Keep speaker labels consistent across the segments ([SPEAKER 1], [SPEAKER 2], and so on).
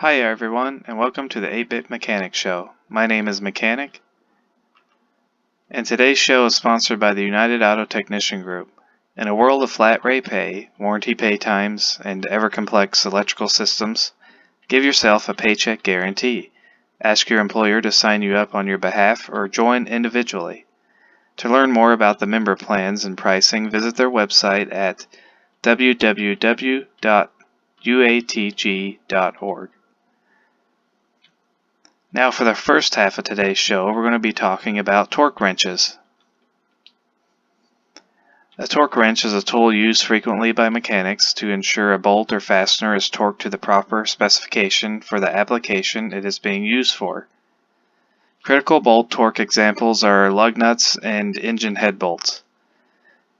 [SPEAKER 1] Hi everyone, and welcome to the 8-Bit Mechanic Show. My name is Mechanic, and today's show is sponsored by the United Auto Technician Group. In a world of flat rate pay, warranty pay times, and ever-complex electrical systems, give yourself a paycheck guarantee. Ask your employer to sign you up on your behalf or join individually. To learn more about the member plans and pricing, visit their website at www.uatg.org. Now for the first half of today's show, we're going to be talking about torque wrenches. A torque wrench is a tool used frequently by mechanics to ensure a bolt or fastener is torqued to the proper specification for the application it is being used for. Critical bolt torque examples are lug nuts and engine head bolts.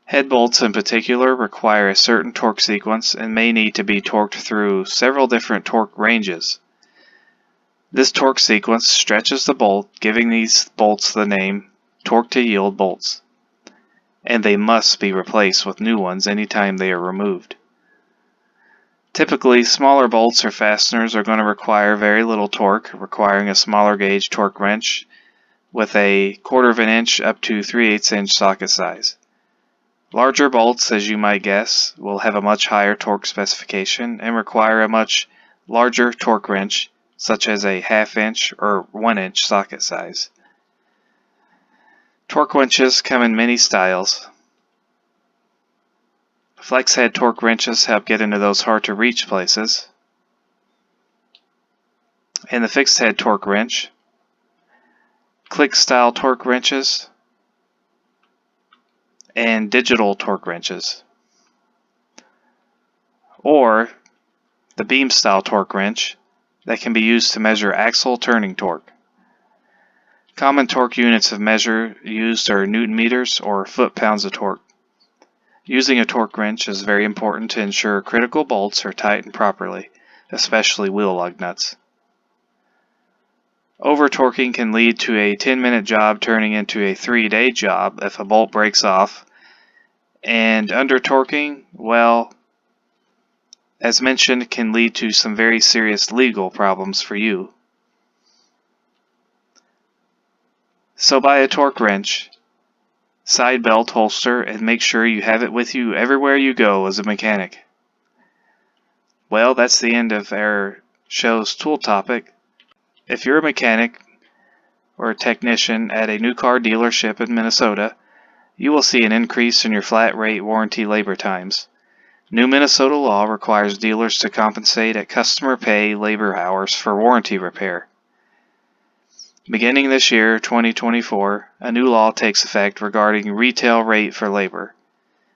[SPEAKER 1] Head bolts in particular require a certain torque sequence and may need to be torqued through several different torque ranges. This torque sequence stretches the bolt, giving these bolts the name torque-to-yield bolts, and they must be replaced with new ones anytime they are removed. Typically, smaller bolts or fasteners are going to require very little torque, requiring a smaller gauge torque wrench with a 1/4 of an inch up to 3/8 inch socket size. Larger bolts, as you might guess, will have a much higher torque specification and require a much larger torque wrench, such as a 1/2 inch or 1 inch socket size. Torque wrenches come in many styles. Flex head torque wrenches help get into those hard to reach places. And the fixed head torque wrench, click style torque wrenches, and digital torque wrenches. Or the beam style torque wrench that can be used to measure axle turning torque. Common torque units of measure used are Newton meters or foot-pounds of torque. Using a torque wrench is very important to ensure critical bolts are tightened properly, especially wheel lug nuts. Over-torquing can lead to a 10-minute job turning into a 3-day job if a bolt breaks off, and under-torquing, well, as mentioned, can lead to some very serious legal problems for you. So buy a torque wrench, side belt holster, and make sure you have it with you everywhere you go as a mechanic. Well, that's the end of our show's tool topic. If you're a mechanic or a technician at a new car dealership in Minnesota, you will see an increase in your flat rate warranty labor times. New Minnesota law requires dealers to compensate at customer pay labor hours for warranty repair. Beginning this year, 2024, a new law takes effect regarding retail rate for labor.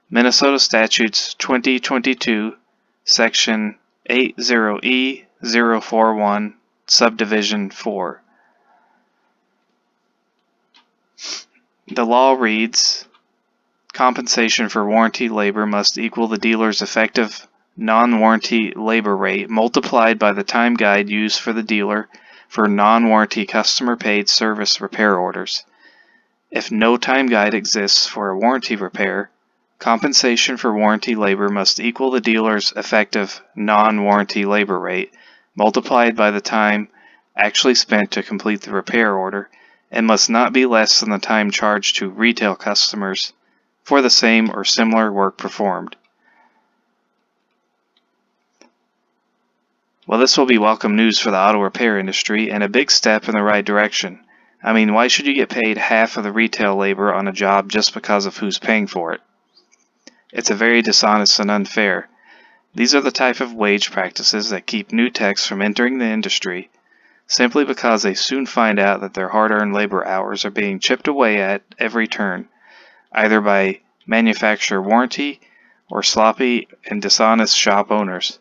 [SPEAKER 1] Minnesota Statutes 2022, Section 80E041, Subdivision 4. The law reads, compensation for warranty labor must equal the dealer's effective non-warranty labor rate multiplied by the time guide used for the dealer for non-warranty customer-paid service repair orders. If no time guide exists for a warranty repair, compensation for warranty labor must equal the dealer's effective non-warranty labor rate multiplied by the time actually spent to complete the repair order, and must not be less than the time charged to retail customers for the same or similar work performed. Well, this will be welcome news for the auto repair industry and a big step in the right direction. I mean, why should you get paid half of the retail labor on a job just because of who's paying for it? It's a very dishonest and unfair. These are the type of wage practices that keep new techs from entering the industry, simply because they soon find out that their hard-earned labor hours are being chipped away at every turn, either by manufacturer warranty or sloppy and dishonest shop owners.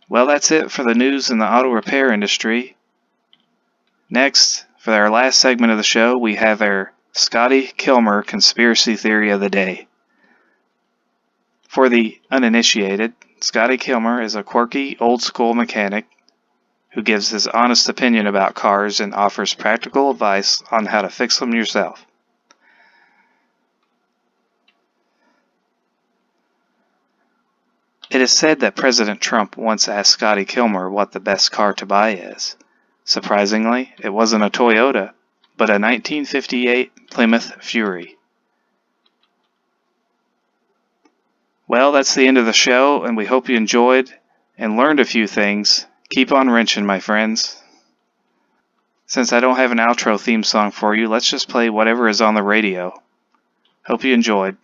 [SPEAKER 1] Well, that's it for the news in the auto repair industry. Next, for our last segment of the show, we have our Scotty Kilmer Conspiracy Theory of the Day. For the uninitiated, Scotty Kilmer is a quirky, old-school mechanic who gives his honest opinion about cars and offers practical advice on how to fix them yourself. It is said that President Trump once asked Scotty Kilmer what the best car to buy is. Surprisingly, it wasn't a Toyota, but a 1958 Plymouth Fury. Well, that's the end of the show, and we hope you enjoyed and learned a few things. Keep on wrenching, my friends. Since I don't have an outro theme song for you, let's just play whatever is on the radio. Hope you enjoyed.